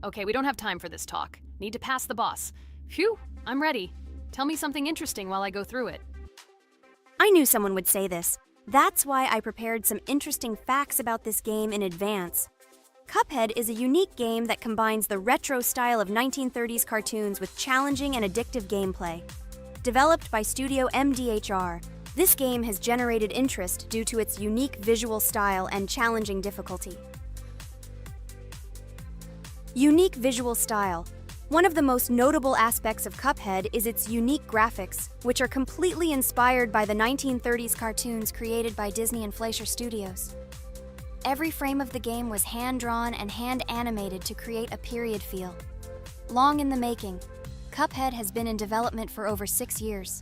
Okay, we don't have time for this talk. Need to pass the boss. Phew, I'm ready. Tell me something interesting while I go through it. I knew someone would say this. That's why I prepared some interesting facts about this game in advance. CupHead is a unique game that combines the retro style of 1930s cartoons with challenging and addictive gameplay. Developed by Studio MDHR, this game has generated interest due to its unique visual style and challenging difficulty. Unique visual style. One of the most notable aspects of CupHead is its unique graphics, which are completely inspired by the 1930s cartoons created by Disney and Fleischer Studios. Every frame of the game was hand-drawn and hand-animated to create a period feel. Long in the making, CupHead has been in development for over 6 years.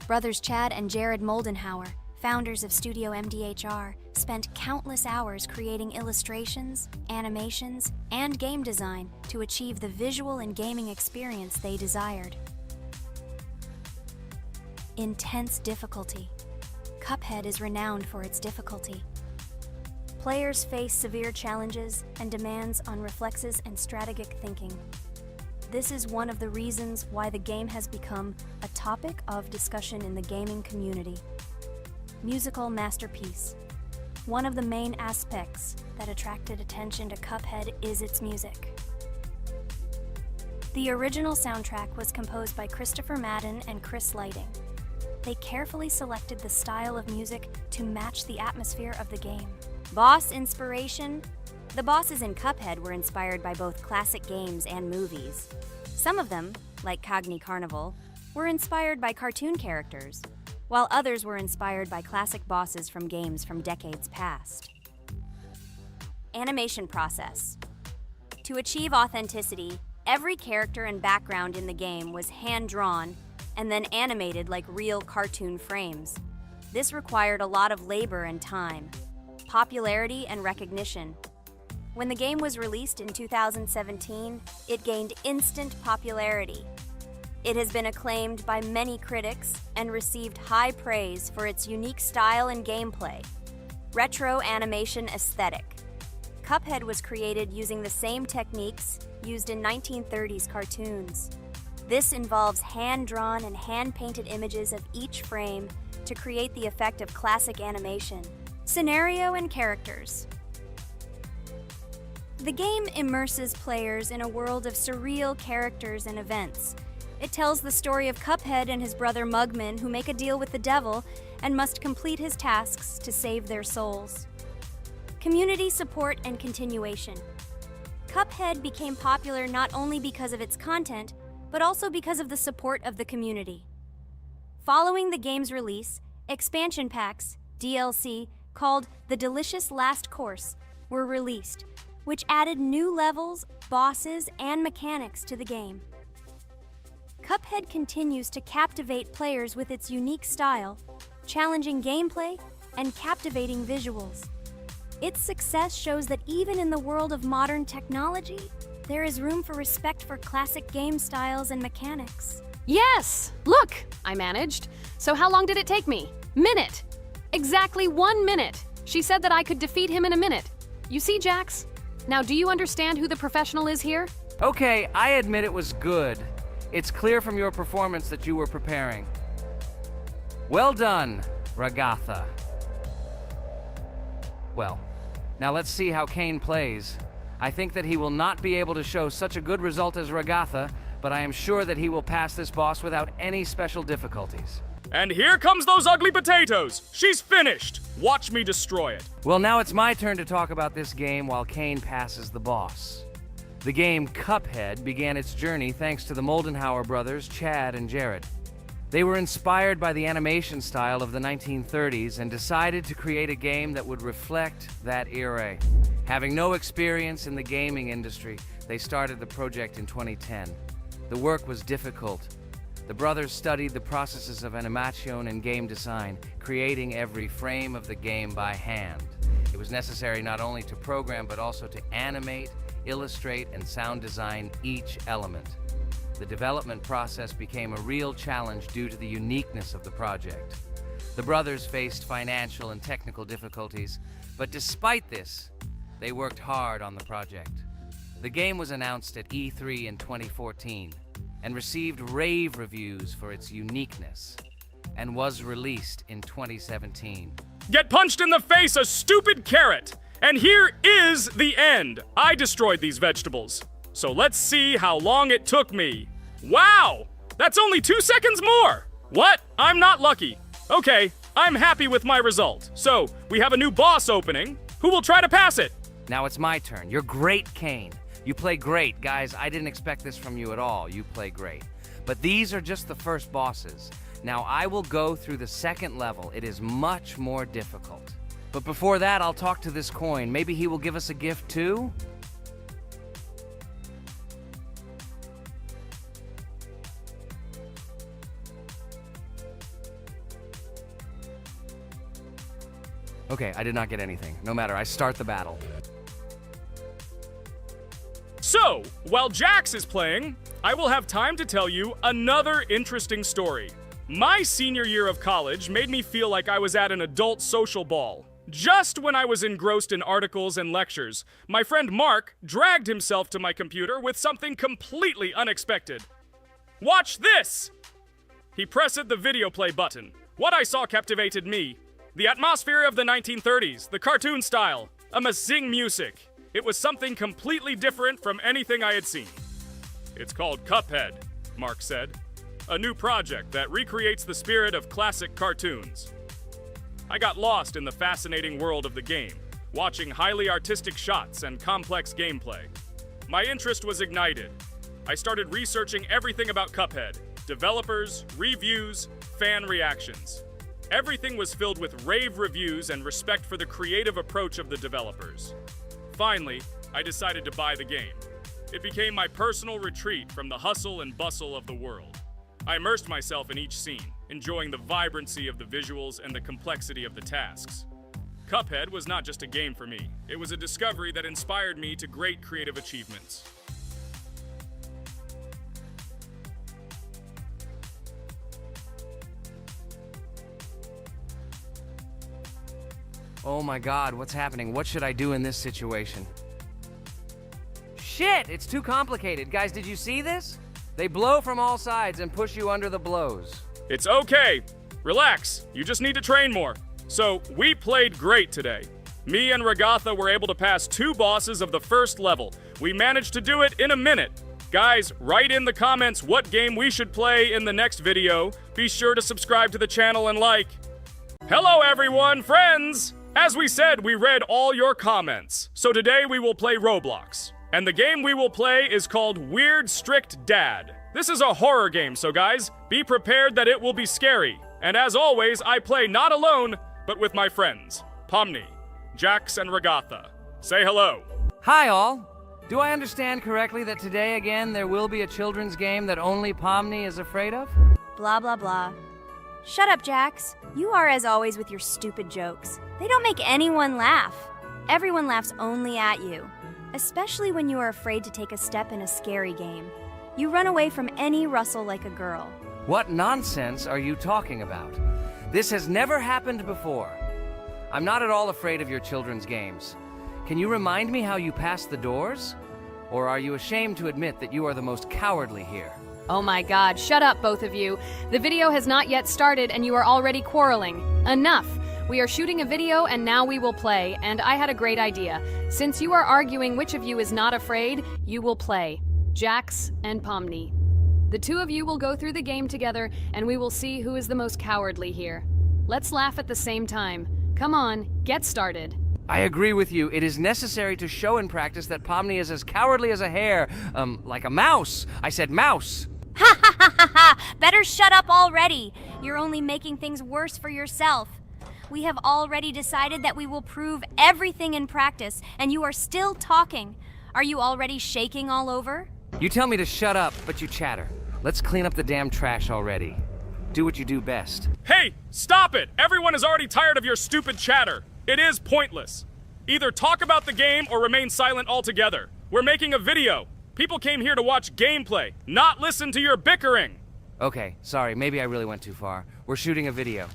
Brothers Chad and Jared Moldenhauer, founders of Studio MDHR, spent countless hours creating illustrations, animations, and game design to achieve the visual and gaming experience they desired. Intense difficulty. CupHead is renowned for its difficulty. Players face severe challenges and demands on reflexes and strategic thinking. This is one of the reasons why the game has become a topic of discussion in the gaming community. Musical masterpiece. One of the main aspects that attracted attention to CupHead is its music. The original soundtrack was composed by Christopher Madden and Chris Lighting. They carefully selected the style of music to match the atmosphere of the game. Boss inspiration. The bosses in CupHead were inspired by both classic games and movies. Some of them, like Cogni Carnival, were inspired by cartoon characters, while others were inspired by classic bosses from games from decades past. Animation process. To achieve authenticity, every character and background in the game was hand-drawn and then animated like real cartoon frames. This required a lot of labor and time. Popularity and recognition. When the game was released in 2017, it gained instant popularity. It has been acclaimed by many critics and received high praise for its unique style and gameplay. Retro animation aesthetic. CupHead was created using the same techniques used in 1930s cartoons. This involves hand-drawn and hand-painted images of each frame to create the effect of classic animation. Scenario and characters. The game immerses players in a world of surreal characters and events. It tells the story of CupHead and his brother Mugman, who make a deal with the devil and must complete his tasks to save their souls. Community support and continuation. CupHead became popular not only because of its content, but also because of the support of the community. Following the game's release, expansion packs, DLC, called The Delicious Last Course, were released, which added new levels, bosses, and mechanics to the game. CupHead continues to captivate players with its unique style, challenging gameplay, and captivating visuals. Its success shows that even in the world of modern technology, there is room for respect for classic game styles and mechanics. Yes! Look! I managed. So how long did it take me? Minute! Exactly 1 minute! She said that I could defeat him in a minute. You see, Jax? Now, do you understand who the professional is here? Okay, I admit it was good. It's clear from your performance that you were preparing. Well done, Ragatha. Well, now let's see how Kane plays. I think that he will not be able to show such a good result as Ragatha, but I am sure that he will pass this boss without any special difficulties. And here comes those ugly potatoes! She's finished! Watch me destroy it. Well, now it's my turn to talk about this game while Kane passes the boss. The game CupHead began its journey thanks to the Moldenhauer brothers, Chad and Jared. They were inspired by the animation style of the 1930s and decided to create a game that would reflect that era. Having no experience in the gaming industry, they started the project in 2010. The work was difficult. The brothers studied the processes of animation and game design, creating every frame of the game by hand. It was necessary not only to program but also to animate, illustrate, and sound design each element. The development process became a real challenge due to the uniqueness of the project. The brothers faced financial and technical difficulties, but despite this, they worked hard on the project. The game was announced at E3 in 2014 and received rave reviews for its uniqueness, and was released in 2017. Get punched in the face, a stupid carrot! And here is the end. I destroyed these vegetables. So let's see how long it took me. Wow! That's only 2 seconds more! What? I'm not lucky. Okay, I'm happy with my result. So, we have a new boss opening. Who will try to pass it? Now it's my turn. You're great, Kane. You play great. Guys, I didn't expect this from you at all. You play great. But these are just the first bosses. Now I will go through the second level. It is much more difficult. But before that, I'll talk to this coin. Maybe he will give us a gift too? Okay, I did not get anything. No matter, I start the battle. So, while Jax is playing, I will have time to tell you another interesting story. My senior year of college made me feel like I was at an adult social ball. Just when I was engrossed in articles and lectures, my friend Mark dragged himself to my computer with something completely unexpected. Watch this! He pressed the video play button. What I saw captivated me. The atmosphere of the 1930s, the cartoon style, amazing music. It was something completely different from anything I had seen. It's called CupHead, Mark said. A new project that recreates the spirit of classic cartoons. I got lost in the fascinating world of the game, watching highly artistic shots and complex gameplay. My interest was ignited. I started researching everything about CupHead, developers, reviews, fan reactions. Everything was filled with rave reviews and respect for the creative approach of the developers. Finally, I decided to buy the game. It became my personal retreat from the hustle and bustle of the world. I immersed myself in each scene, enjoying the vibrancy of the visuals and the complexity of the tasks. CupHead was not just a game for me. It was a discovery that inspired me to great creative achievements. Oh my God, what's happening? What should I do in this situation? Shit, it's too complicated. Guys, did you see this? They blow from all sides and push you under the blows. It's okay. Relax. You just need to train more. So, we played great today. Me and Regatha were able to pass 2 bosses of the first level. We managed to do it in a minute. Guys, write in the comments what game we should play in the next video. Be sure to subscribe to the channel and like. Hello everyone, friends! As we said, we read all your comments. So today we will play Roblox. And the game we will play is called Weird Strict Dad. This is a horror game, so guys, be prepared that it will be scary. And as always, I play not alone, but with my friends, Pomni, Jax, and Regatha. Say hello. Hi all. Do I understand correctly that today again there will be a children's game that only Pomni is afraid of? Blah, blah, blah. Shut up, Jax. You are as always with your stupid jokes. They don't make anyone laugh. Everyone laughs only at you. Especially when you are afraid to take a step in a scary game. You run away from any rustle like a girl. What nonsense are you talking about? This has never happened before. I'm not at all afraid of your children's games. Can you remind me how you passed the doors? Or are you ashamed to admit that you are the most cowardly here? Oh my God, shut up, both of you. The video has not yet started and you are already quarreling. Enough. We are shooting a video and now we will play, and I had a great idea. Since you are arguing which of you is not afraid, you will play. Jax and Pomni. The 2 of you will go through the game together and we will see who is the most cowardly here. Let's laugh at the same time. Come on, get started. I agree with you. It is necessary to show in practice that Pomni is as cowardly as a hare. Like a mouse. I said mouse. Ha ha ha ha ha! Better shut up already. You're only making things worse for yourself. We have already decided that we will prove everything in practice, and you are still talking. Are you already shaking all over? You tell me to shut up, but you chatter. Let's clean up the damn trash already. Do what you do best. Hey, stop it! Everyone is already tired of your stupid chatter. It is pointless. Either talk about the game or remain silent altogether. We're making a video. People came here to watch gameplay, not listen to your bickering. Okay, sorry, maybe I really went too far. We're shooting a video.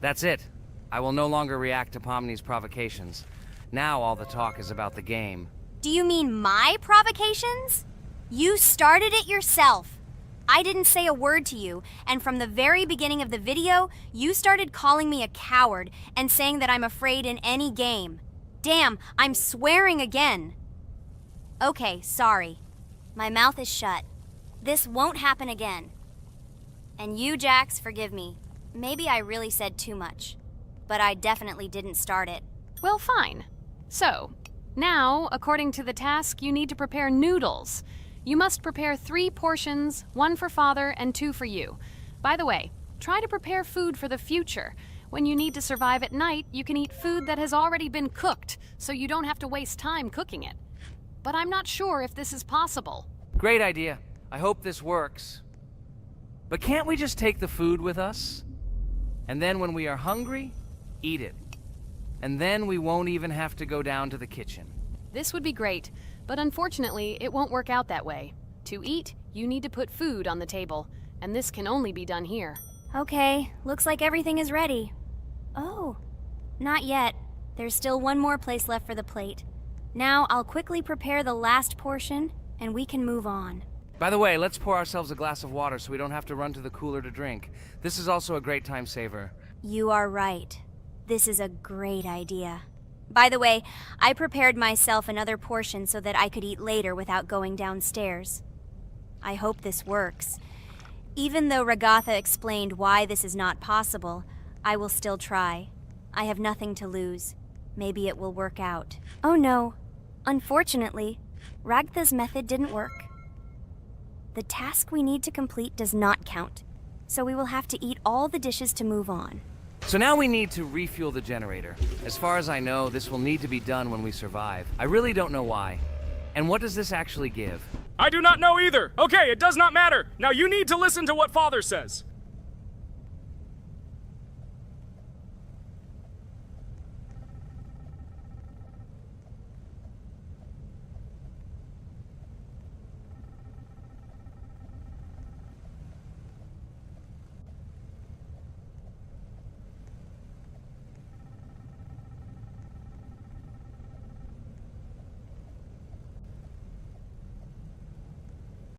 That's it. I will no longer react to Pomni's provocations. Now all the talk is about the game. Do you mean my provocations? You started it yourself. I didn't say a word to you, and from the very beginning of the video, you started calling me a coward and saying that I'm afraid in any game. Damn, I'm swearing again. Okay, sorry. My mouth is shut. This won't happen again. And you, Jax, forgive me. Maybe I really said too much, but I definitely didn't start it. Well, fine. So, now, according to the task, you need to prepare noodles. You must prepare 3 portions, 1 for Father and 2 for you. By the way, try to prepare food for the future. When you need to survive at night, you can eat food that has already been cooked, so you don't have to waste time cooking it. But I'm not sure if this is possible. Great idea. I hope this works. But can't we just take the food with us? And then when we are hungry, eat it. And then we won't even have to go down to the kitchen. This would be great, but unfortunately, it won't work out that way. To eat, you need to put food on the table, and this can only be done here. Okay, looks like everything is ready. Oh, not yet. There's still one more place left for the plate. Now I'll quickly prepare the last portion, and we can move on. By the way, let's pour ourselves a glass of water so we don't have to run to the cooler to drink. This is also a great time saver. You are right. This is a great idea. By the way, I prepared myself another portion so that I could eat later without going downstairs. I hope this works. Even though Ragatha explained why this is not possible, I will still try. I have nothing to lose. Maybe it will work out. Oh no. Unfortunately, Ragatha's method didn't work. The task we need to complete does not count, so we will have to eat all the dishes to move on. So now we need to refuel the generator. As far as I know, this will need to be done when we survive. I really don't know why. And what does this actually give? I do not know either. Okay, it does not matter. Now you need to listen to what Father says.